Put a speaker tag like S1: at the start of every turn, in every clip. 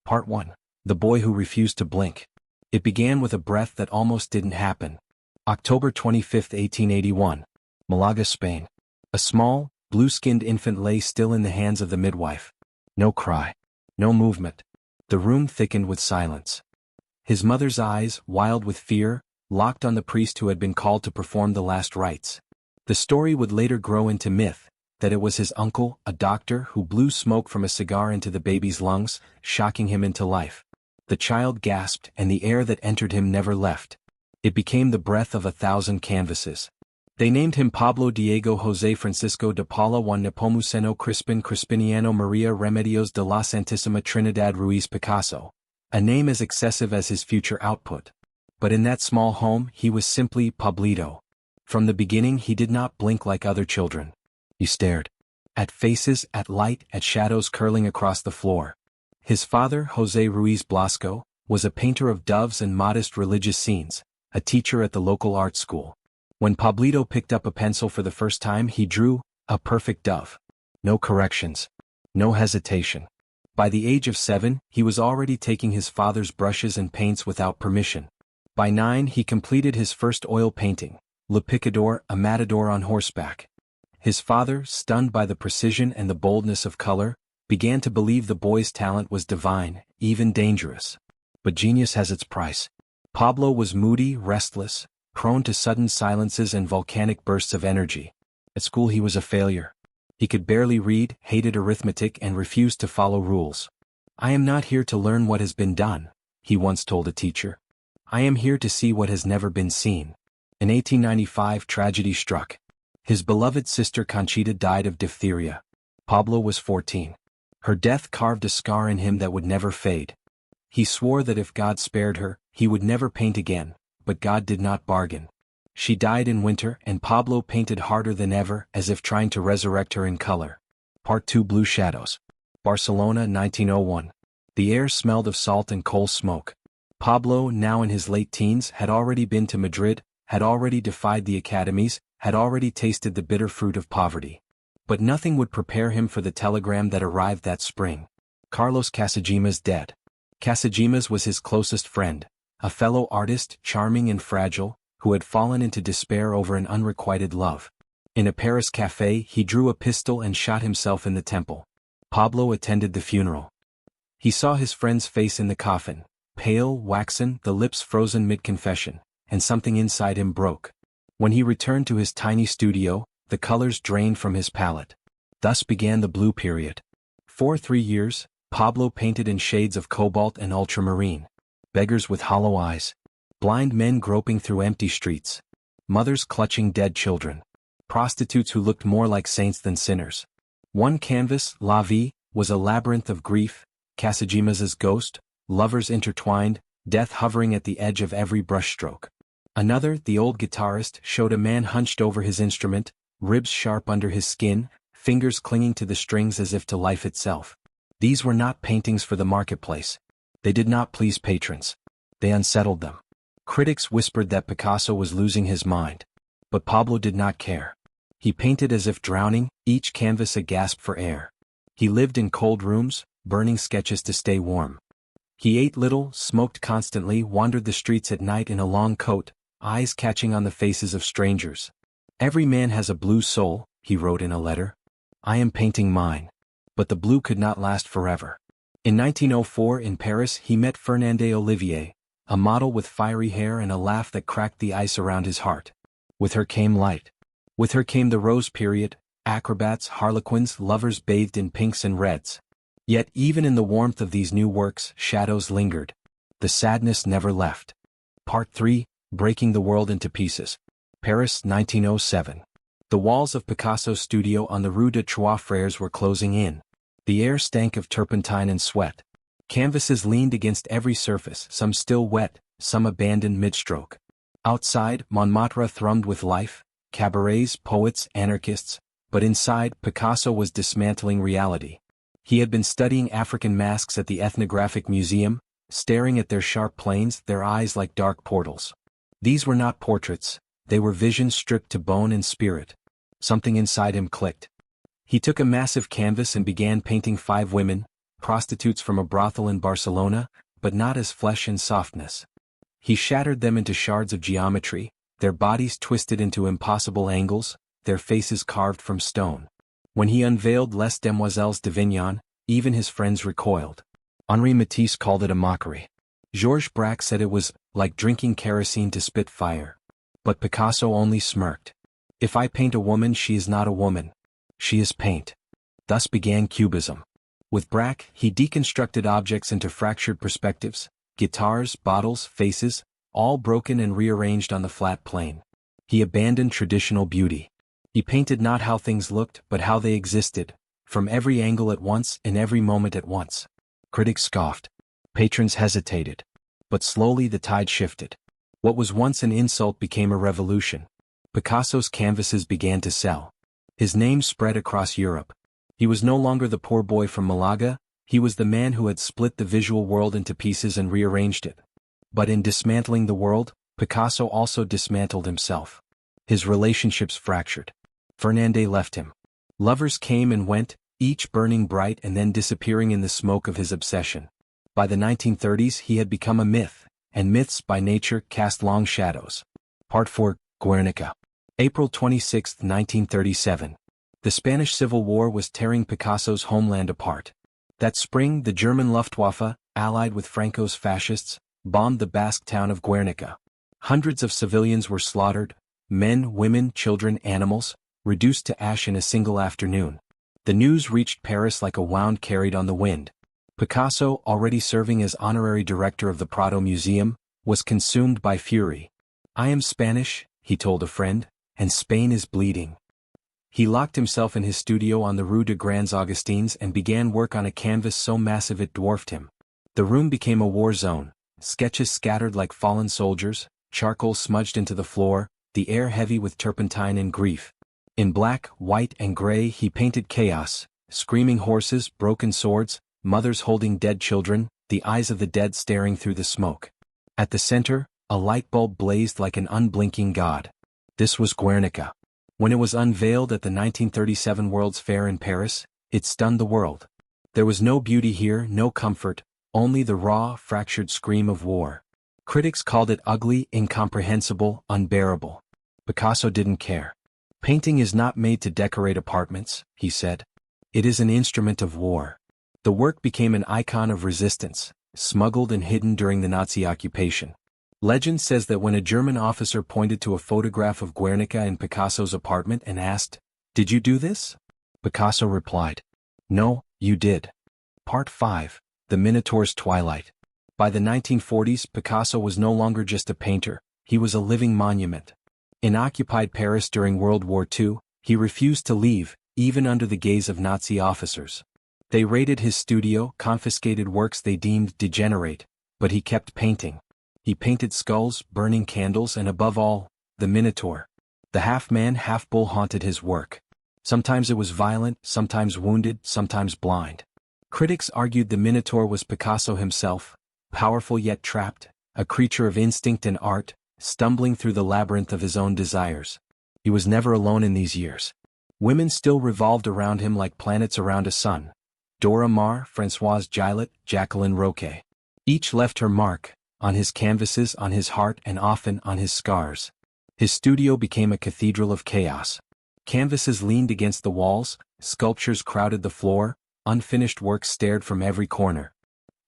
S1: Part 1. The Boy Who Refused to Blink. It began with a breath that almost didn't happen. October 25, 1881. Malaga, Spain. A small, blue-skinned infant lay still in the hands of the midwife. No cry. No movement. The room thickened with silence. His mother's eyes, wild with fear, locked on the priest who had been called to perform the last rites. The story would later grow into myth, that it was his uncle, a doctor, who blew smoke from a cigar into the baby's lungs, shocking him into life. The child gasped, and the air that entered him never left. It became the breath of 1,000 canvases. They named him Pablo Diego José Francisco de Paula Juan Nepomuceno Crispin Crispiniano Maria Remedios de la Santísima Trinidad Ruiz Picasso, a name as excessive as his future output. But in that small home he was simply Pablito. From the beginning he did not blink like other children. He stared. At faces, at light, at shadows curling across the floor. His father, José Ruiz Blasco, was a painter of doves and modest religious scenes, a teacher at the local art school. When Pablito picked up a pencil for the first time he drew a perfect dove. No corrections. No hesitation. By the age of 7, he was already taking his father's brushes and paints without permission. By 9 he completed his first oil painting, Le Picador, a matador on horseback. His father, stunned by the precision and the boldness of color, began to believe the boy's talent was divine, even dangerous. But genius has its price. Pablo was moody, restless, prone to sudden silences and volcanic bursts of energy. At school he was a failure. He could barely read, hated arithmetic, and refused to follow rules. "I am not here to learn what has been done," he once told a teacher. "I am here to see what has never been seen." In 1895 tragedy struck. His beloved sister Conchita died of diphtheria. Pablo was 14. Her death carved a scar in him that would never fade. He swore that if God spared her, he would never paint again, but God did not bargain. She died in winter, and Pablo painted harder than ever, as if trying to resurrect her in color. Part 2. Blue Shadows. Barcelona, 1901. The air smelled of salt and coal smoke. Pablo, now in his late teens, had already been to Madrid, had already defied the academies, had already tasted the bitter fruit of poverty. But nothing would prepare him for the telegram that arrived that spring. Carlos Casagemas dead. Casagemas was his closest friend, a fellow artist, charming and fragile, who had fallen into despair over an unrequited love. In a Paris café he drew a pistol and shot himself in the temple. Pablo attended the funeral. He saw his friend's face in the coffin, pale, waxen, the lips frozen mid-confession, and something inside him broke. When he returned to his tiny studio, the colors drained from his palette. Thus began the blue period. For 3 years, Pablo painted in shades of cobalt and ultramarine. Beggars with hollow eyes. Blind men groping through empty streets. Mothers clutching dead children. Prostitutes who looked more like saints than sinners. One canvas, La Vie, was a labyrinth of grief, Casagemas's ghost, lovers intertwined, death hovering at the edge of every brushstroke. Another, the old guitarist, showed a man hunched over his instrument, ribs sharp under his skin, fingers clinging to the strings as if to life itself. These were not paintings for the marketplace. They did not please patrons. They unsettled them. Critics whispered that Picasso was losing his mind. But Pablo did not care. He painted as if drowning, each canvas a gasp for air. He lived in cold rooms, burning sketches to stay warm. He ate little, smoked constantly, wandered the streets at night in a long coat, eyes catching on the faces of strangers. "Every man has a blue soul," he wrote in a letter. "I am painting mine." But the blue could not last forever. In 1904 in Paris he met Fernande Olivier, a model with fiery hair and a laugh that cracked the ice around his heart. With her came light. With her came the rose period, acrobats, harlequins, lovers bathed in pinks and reds. Yet even in the warmth of these new works, shadows lingered. The sadness never left. Part 3. Breaking the World into Pieces. Paris, 1907. The walls of Picasso's studio on the Rue de Trois Frères were closing in. The air stank of turpentine and sweat. Canvases leaned against every surface, some still wet, some abandoned mid-stroke. Outside, Montmartre thrummed with life, cabarets, poets, anarchists, but inside, Picasso was dismantling reality. He had been studying African masks at the Ethnographic Museum, staring at their sharp planes, their eyes like dark portals. These were not portraits, they were visions stripped to bone and spirit. Something inside him clicked. He took a massive canvas and began painting 5 women, prostitutes from a brothel in Barcelona, but not as flesh and softness. He shattered them into shards of geometry, their bodies twisted into impossible angles, their faces carved from stone. When he unveiled Les Demoiselles d'Avignon, even his friends recoiled. Henri Matisse called it a mockery. Georges Braque said it was like drinking kerosene to spit fire. But Picasso only smirked. If I paint a woman, she is not a woman. She is paint. Thus began Cubism. With Braque, he deconstructed objects into fractured perspectives, guitars, bottles, faces, all broken and rearranged on the flat plane. He abandoned traditional beauty. He painted not how things looked, but how they existed, from every angle at once, in every moment at once. Critics scoffed. Patrons hesitated. But slowly the tide shifted. What was once an insult became a revolution. Picasso's canvases began to sell. His name spread across Europe. He was no longer the poor boy from Malaga, he was the man who had split the visual world into pieces and rearranged it. But in dismantling the world, Picasso also dismantled himself. His relationships fractured. Fernande left him. Lovers came and went, each burning bright and then disappearing in the smoke of his obsession. By the 1930s he had become a myth, and myths by nature cast long shadows. Part 4, Guernica. April 26, 1937. The Spanish Civil War was tearing Picasso's homeland apart. That spring the German Luftwaffe, allied with Franco's fascists, bombed the Basque town of Guernica. Hundreds of civilians were slaughtered, men, women, children, animals, reduced to ash in a single afternoon. The news reached Paris like a wound carried on the wind. Picasso, already serving as honorary director of the Prado Museum, was consumed by fury. I am Spanish, he told a friend, and Spain is bleeding. He locked himself in his studio on the Rue de Grands Augustins and began work on a canvas so massive it dwarfed him. The room became a war zone, sketches scattered like fallen soldiers, charcoal smudged into the floor, the air heavy with turpentine and grief. In black, white and gray he painted chaos, screaming horses, broken swords, mothers holding dead children, the eyes of the dead staring through the smoke. At the center, a light bulb blazed like an unblinking god. This was Guernica. When it was unveiled at the 1937 World's Fair in Paris, it stunned the world. There was no beauty here, no comfort, only the raw, fractured scream of war. Critics called it ugly, incomprehensible, unbearable. Picasso didn't care. Painting is not made to decorate apartments, he said. It is an instrument of war. The work became an icon of resistance, smuggled and hidden during the Nazi occupation. Legend says that when a German officer pointed to a photograph of Guernica in Picasso's apartment and asked, "Did you do this?" Picasso replied, "No, you did." Part 5, The Minotaur's Twilight. By the 1940s, Picasso was no longer just a painter, he was a living monument. In occupied Paris during World War II, he refused to leave, even under the gaze of Nazi officers. They raided his studio, confiscated works they deemed degenerate, but he kept painting. He painted skulls, burning candles, and above all, the Minotaur. The half-man, half-bull haunted his work. Sometimes it was violent, sometimes wounded, sometimes blind. Critics argued the Minotaur was Picasso himself, powerful yet trapped, a creature of instinct and art, stumbling through the labyrinth of his own desires. He was never alone in these years. Women still revolved around him like planets around a sun. Dora Maar, Françoise Gillet, Jacqueline Roquet. Each left her mark, on his canvases, on his heart, and often on his scars. His studio became a cathedral of chaos. Canvases leaned against the walls, sculptures crowded the floor, unfinished works stared from every corner.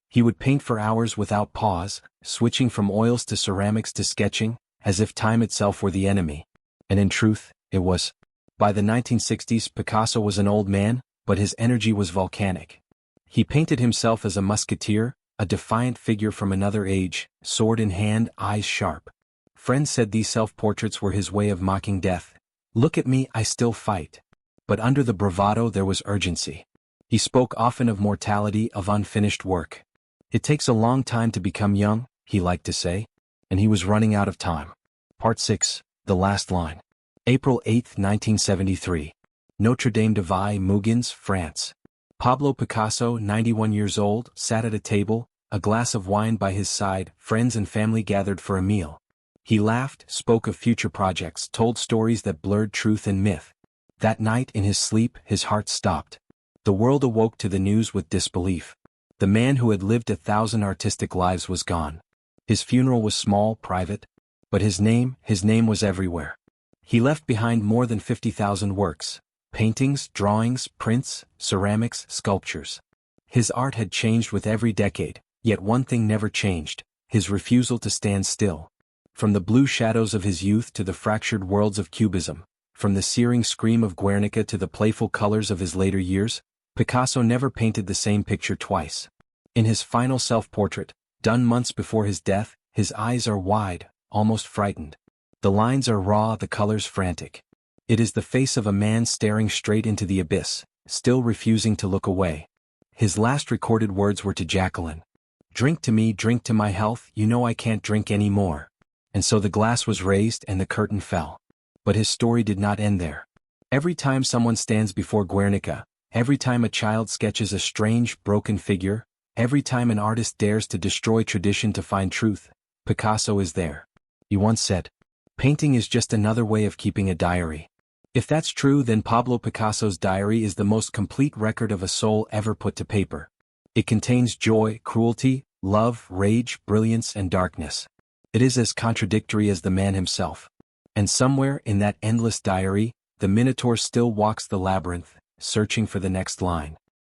S1: He would paint for hours without pause, switching from oils to ceramics to sketching, as if time itself were the enemy. And in truth, it was. By the 1960s, Picasso was an old man, but his energy was volcanic. He painted himself as a musketeer, a defiant figure from another age, sword in hand, eyes sharp. Friends said these self-portraits were his way of mocking death. Look at me, I still fight. But under the bravado there was urgency. He spoke often of mortality, of unfinished work. It takes a long time to become young, he liked to say, and he was running out of time. Part 6, The Last Line. April 8, 1973. Notre Dame de Vie, Mougins, France. Pablo Picasso, 91 years old, sat at a table, a glass of wine by his side, friends and family gathered for a meal. He laughed, spoke of future projects, told stories that blurred truth and myth. That night in his sleep, his heart stopped. The world awoke to the news with disbelief. The man who had lived 1,000 artistic lives was gone. His funeral was small, private, but his name was everywhere. He left behind more than 50,000 works, paintings, drawings, prints, ceramics, sculptures. His art had changed with every decade, yet one thing never changed: his refusal to stand still. From the blue shadows of his youth to the fractured worlds of Cubism, from the searing scream of Guernica to the playful colors of his later years, Picasso never painted the same picture twice. In his final self-portrait, done months before his death, his eyes are wide, almost frightened. The lines are raw, the colors frantic. It is the face of a man staring straight into the abyss, still refusing to look away. His last recorded words were to Jacqueline: "Drink to me, drink to my health, you know I can't drink any more." And so the glass was raised and the curtain fell. But his story did not end there. Every time someone stands before Guernica, every time a child sketches a strange, broken figure, every time an artist dares to destroy tradition to find truth, Picasso is there. He once said, "Painting is just another way of keeping a diary." If that's true, then Pablo Picasso's diary is the most complete record of a soul ever put to paper. It contains joy, cruelty, love, rage, brilliance, and darkness. It is as contradictory as the man himself. And somewhere in that endless diary, the Minotaur still walks the labyrinth, searching for the next line.